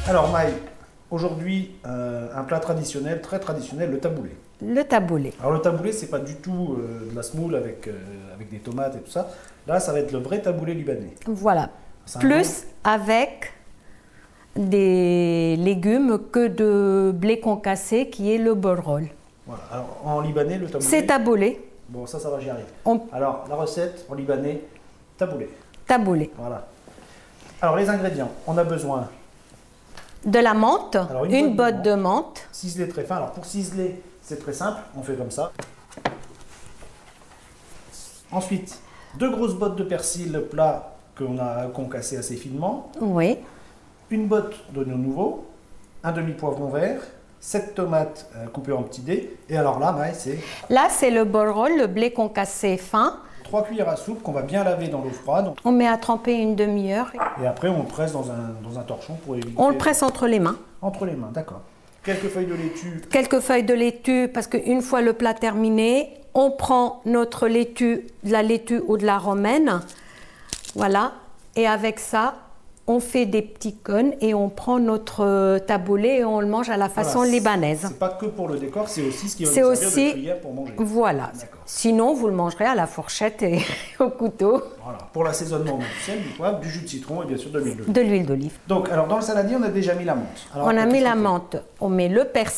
Alors Maï, aujourd'hui, un plat traditionnel, très traditionnel, le taboulé. Le taboulé. Alors le taboulé, c'est pas du tout de la semoule avec des tomates et tout ça. Là, ça va être le vrai taboulé libanais. Voilà. C'est Plus avec des légumes que de blé concassé qui est le borrol. Voilà. Alors en libanais, le taboulé. C'est taboulé. Bon, ça va, j'y arrive. On- Alors la recette en libanais, taboulé. Taboulé. Voilà. Alors les ingrédients, on a besoin De la menthe, Alors, une botte de menthe. ciselé très fin. Alors pour ciseler, c'est très simple, on fait comme ça. Ensuite, 2 grosses bottes de persil plat qu'on a concassé assez finement, Oui. une botte d'oignon nouveau, un demi-poivron vert, 7 tomates coupées en petits dés. Et alors là, Maï, c'est Là, c'est le borrol, le blé concassé fin. 3 cuillères à soupe qu'on va bien laver dans l'eau froide. On met à tremper une demi-heure. Et après, on le presse dans un torchon pour éviter... On le presse entre les mains. Entre les mains, d'accord. Quelques feuilles de laitue. Quelques feuilles de laitue, parce qu'une fois le plat terminé, on prend notre laitue, de la laitue ou de la romaine. Voilà. Et avec ça, on fait des petits cônes et on prend notre taboulé et on le mange à la façon Voilà, libanaise. C'est pas que pour le décor, c'est aussi ce qui va C'est nous servir aussi- de cuillère pour manger. Voilà. D'accord. Sinon, vous le mangerez à la fourchette et au couteau. Voilà. Pour l'assaisonnement, on met du sel, du poivre, du jus de citron et bien sûr de l'huile d'olive. De l'huile d'olive. Donc, alors dans le saladier, on a déjà mis la menthe. Alors, On a après, mis qu'est-ce la qu'on fait menthe, on met le persil.